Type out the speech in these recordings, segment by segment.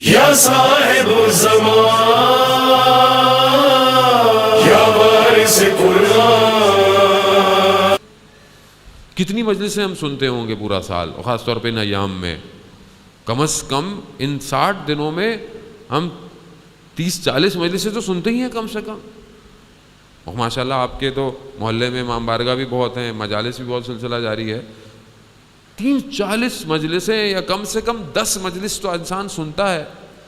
یا صاحب الزمان یا وارث قرآن. کتنی مجلسیں ہم سنتے ہوں گے پورا سال، اور خاص طور پہ ان ایام میں. کم از کم ان 60 دنوں میں ہم 30-40 مجلسیں تو سنتے ہی ہیں کم سے کم. اور ماشاءاللہ آپ کے تو محلے میں امام بارگاہ بھی بہت ہیں، مجالس بھی بہت سلسلہ جاری ہے. 30-40 مجلسیں یا کم سے کم 10 مجلس تو انسان سنتا ہے.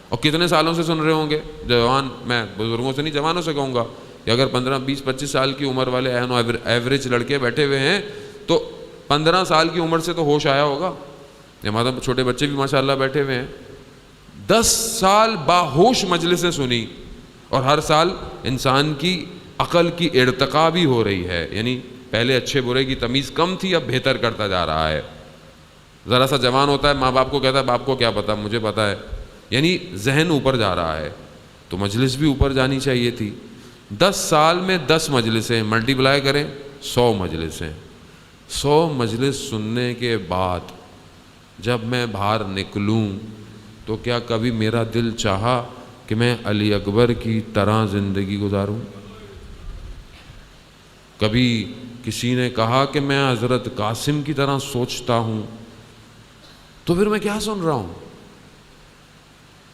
اور کتنے سالوں سے سن رہے ہوں گے؟ جوان، میں بزرگوں سے نہیں جوانوں سے کہوں گا کہ اگر 15, 20, 25 سال کی عمر والے ایوریج لڑکے بیٹھے ہوئے ہیں تو 15 سال کی عمر سے تو ہوش آیا ہوگا. مطلب چھوٹے بچے بھی ماشاءاللہ بیٹھے ہوئے ہیں. 10 سال باہوش مجلسیں سنی، اور ہر سال انسان کی عقل کی ارتقا بھی ہو رہی ہے. یعنی پہلے اچھے برے کی تمیز کم تھی، اب بہتر کرتا جا رہا ہے. ذرا سا جوان ہوتا ہے، ماں باپ کو کہتا ہے باپ کو کیا پتا، مجھے پتا ہے. یعنی ذہن اوپر جا رہا ہے، تو مجلس بھی اوپر جانی چاہیے تھی. 10 سال میں 10 مجلسیں ملٹی پلائی کریں، 100 مجلسیں. 100 مجلس سننے کے بعد جب میں باہر نکلوں تو کیا کبھی میرا دل چاہا کہ میں علی اکبر کی طرح زندگی گزاروں؟ کبھی کسی نے کہا کہ میں حضرت قاسم کی طرح سوچتا ہوں؟ تو پھر میں کیا سن رہا ہوں؟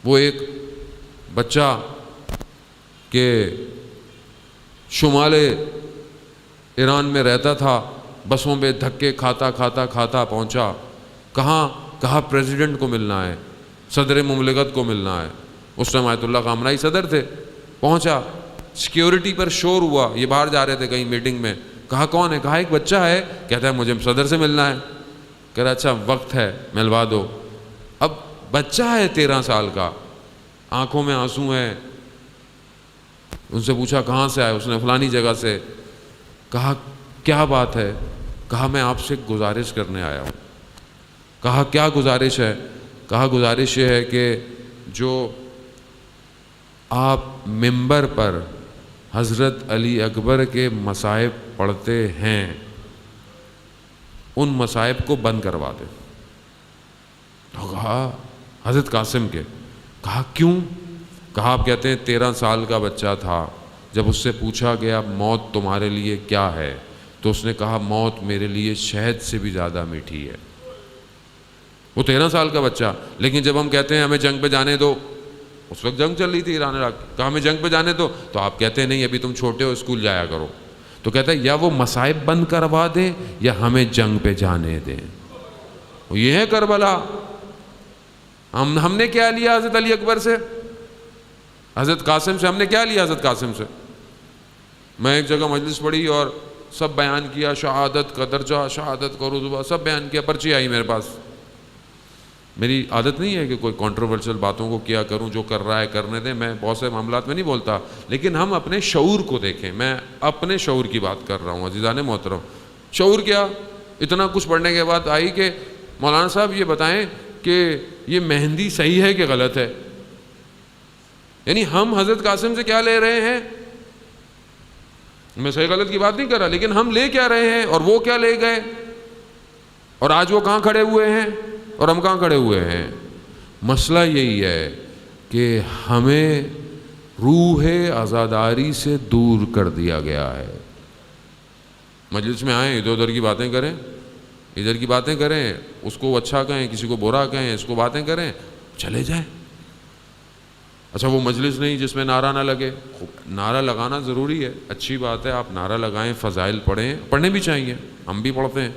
وہ ایک بچہ کہ شمال ایران میں رہتا تھا، بسوں میں دھکے کھاتا پہنچا. کہاں پریزیڈنٹ کو ملنا ہے، صدر مملکت کو ملنا ہے. اس ٹائم آیت اللہ خامنہئی صدر تھے. پہنچا، سیکیورٹی پر شور ہوا، یہ باہر جا رہے تھے کہیں میٹنگ میں. کہا کون ہے؟ کہا ایک بچہ ہے. کہتا ہے مجھے صدر سے ملنا ہے. کہہ رہا اچھا وقت ہے ملوا دو. اب بچہ ہے 13 سال کا، آنکھوں میں آنسو ہیں. ان سے پوچھا کہاں سے آئے؟ اس نے فلانی جگہ سے. کہا کیا بات ہے؟ کہا میں آپ سے گزارش کرنے آیا ہوں. کہا کیا گزارش ہے؟ کہا گزارش یہ ہے کہ جو آپ منبر پر حضرت علی اکبر کے مصائب پڑھتے ہیں ان مصائب کو بند کروا دیں. تو کہا حضرت قاسم کے. کہا کیوں؟ کہا آپ کہتے ہیں 13 سال کا بچہ تھا، جب اس سے پوچھا گیا موت تمہارے لیے کیا ہے تو اس نے کہا موت میرے لیے شہد سے بھی زیادہ میٹھی ہے. وہ 13 سال کا بچہ. لیکن جب ہم کہتے ہیں ہمیں جنگ پہ جانے دو، اس وقت جنگ چل رہی تھی ایران عراق، کہا ہمیں جنگ پہ جانے دو، تو آپ کہتے ہیں نہیں ابھی تم چھوٹے ہو، اسکول جایا کرو. تو کہتا ہے یا وہ مصائب بند کروا دیں یا ہمیں جنگ پہ جانے دیں. یہ ہے کربلا. ہم نے کیا لیا حضرت علی اکبر سے، حضرت قاسم سے؟ ہم نے کیا لیا حضرت قاسم سے؟ میں ایک جگہ مجلس پڑھی اور سب بیان کیا، شہادت کا درجہ، شہادت کا رتبہ، سب بیان کیا. پرچی آئی میرے پاس. میری عادت نہیں ہے کہ کوئی کنٹروورشل باتوں کو کیا کروں، جو کر رہا ہے کرنے دیں. میں بہت سے معاملات میں نہیں بولتا، لیکن ہم اپنے شعور کو دیکھیں. میں اپنے شعور کی بات کر رہا ہوں عزیزان محترم. شعور کیا؟ اتنا کچھ پڑھنے کے بعد آئی کہ مولانا صاحب یہ بتائیں کہ یہ مہندی صحیح ہے کہ غلط ہے. یعنی ہم حضرت قاسم سے کیا لے رہے ہیں؟ میں صحیح غلط کی بات نہیں کر رہا، لیکن ہم لے کیا رہے ہیں اور وہ کیا لے گئے؟ اور آج وہ کہاں کھڑے ہوئے ہیں اور ہم کہاں کھڑے ہوئے ہیں؟ مسئلہ یہی ہے کہ ہمیں روح عزاداری سے دور کر دیا گیا ہے. مجلس میں آئیں، ادھر ادھر کی باتیں کریں، ادھر کی باتیں کریں، اس کو اچھا کہیں، کسی کو برا کہیں، اس کو باتیں کریں، چلے جائیں. اچھا وہ مجلس نہیں جس میں نعرہ نہ لگے. نعرہ لگانا ضروری ہے، اچھی بات ہے، آپ نعرہ لگائیں، فضائل پڑھیں، پڑھنے بھی چاہیے، ہم بھی پڑھتے ہیں.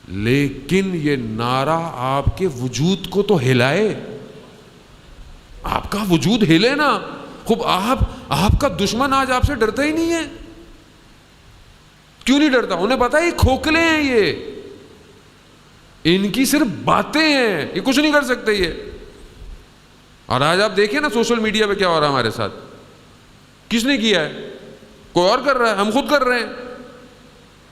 لیکن یہ نعرہ آپ کے وجود کو تو ہلائے، آپ کا وجود ہلے نا. خوب آپ کا دشمن آج آپ سے ڈرتا ہی نہیں ہے. کیوں نہیں ڈرتا؟ انہیں پتا ہے یہ کھوکھلے ہیں، یہ ان کی صرف باتیں ہیں، یہ کچھ نہیں کر سکتے یہ. اور آج آپ دیکھیں نا سوشل میڈیا پہ کیا ہو رہا ہے ہمارے ساتھ. کس نے کیا ہے؟ کوئی اور کر رہا ہے، ہم خود کر رہے ہیں.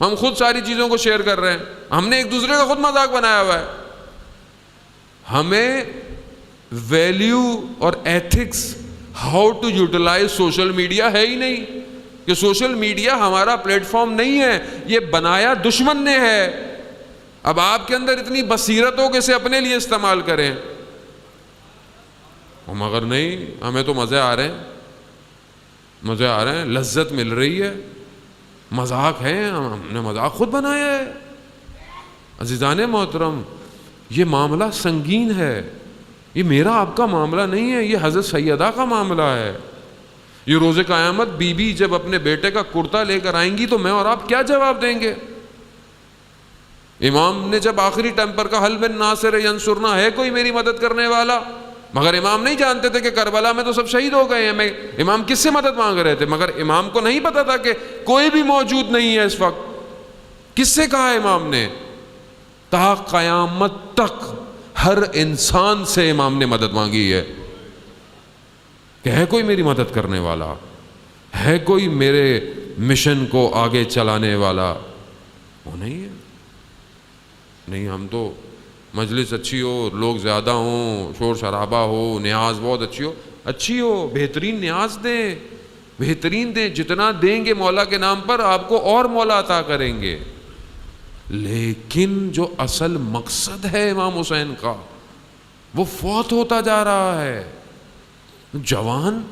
ہم خود ساری چیزوں کو شیئر کر رہے ہیں. ہم نے ایک دوسرے کا خود مذاق بنایا ہوا ہے. ہمیں ویلیو اور ethics, how to utilize social media ہے ہی نہیں. کہ سوشل میڈیا ہمارا پلیٹ فارم نہیں ہے، یہ بنایا دشمن نے ہے. اب آپ کے اندر اتنی بصیرت ہو کہ اسے اپنے لیے استعمال کریں. مگر نہیں، ہمیں تو مزے آ رہے ہیں، مزے آ رہے ہیں، لذت مل رہی ہے، مذاق ہے، ہم نے مذاق خود بنایا ہے۔ عزیزان محترم، یہ معاملہ سنگین ہے، یہ میرا آپ کا معاملہ نہیں ہے، یہ حضرت سیدہ کا معاملہ ہے۔ یہ روز قیامت بی بی جب اپنے بیٹے کا کرتا لے کر آئیں گی تو میں اور آپ کیا جواب دیں گے؟ امام نے جب آخری ٹائم پر کہا حل من ناصر ینصرنا، ہے کوئی میری مدد کرنے والا؟ مگر امام نہیں جانتے تھے کہ کربلا میں تو سب شہید ہو گئے ہیں، امام کس سے مدد مانگ رہے تھے؟ مگر امام کو نہیں پتا تھا کہ کوئی بھی موجود نہیں ہے اس وقت۔ کس سے کہا امام نے؟ تا قیامت تک ہر انسان سے امام نے مدد مانگی ہے کہ ہے کوئی میری مدد کرنے والا، ہے کوئی میرے مشن کو آگے چلانے والا؟ وہ نہیں ہے۔ نہیں، ہم تو مجلس اچھی ہو، لوگ زیادہ ہوں، شور شرابہ ہو، نیاز بہت اچھی ہو، بہترین نیاز دیں، بہترین دیں، جتنا دیں گے مولا کے نام پر آپ کو اور مولا عطا کریں گے۔ لیکن جو اصل مقصد ہے امام حسین کا وہ فوت ہوتا جا رہا ہے۔ جوان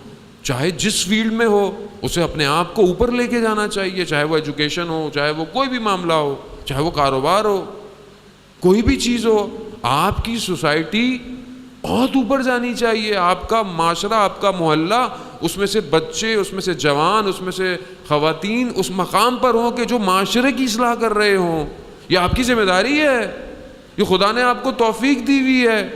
چاہے جس فیلڈ میں ہو اسے اپنے آپ کو اوپر لے کے جانا چاہیے، چاہے وہ ایجوکیشن ہو، چاہے وہ کوئی بھی معاملہ ہو، چاہے وہ کاروبار ہو، کوئی بھی چیز ہو، آپ کی سوسائٹی بہت اوپر جانی چاہیے، آپ کا معاشرہ، آپ کا محلہ، اس میں سے بچے، اس میں سے جوان، اس میں سے خواتین اس مقام پر ہوں کہ جو معاشرے کی اصلاح کر رہے ہوں۔ یہ آپ کی ذمہ داری ہے، یہ خدا نے آپ کو توفیق دی ہوئی ہے۔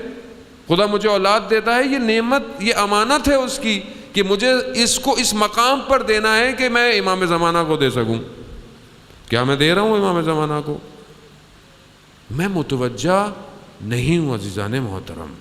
خدا مجھے اولاد دیتا ہے، یہ نعمت، یہ امانت ہے اس کی کہ مجھے اس کو اس مقام پر دینا ہے کہ میں امام زمانہ کو دے سکوں۔ کیا میں دے رہا ہوں امام زمانہ کو؟ میں متوجہ نہیں ہوں عزیزان محترم۔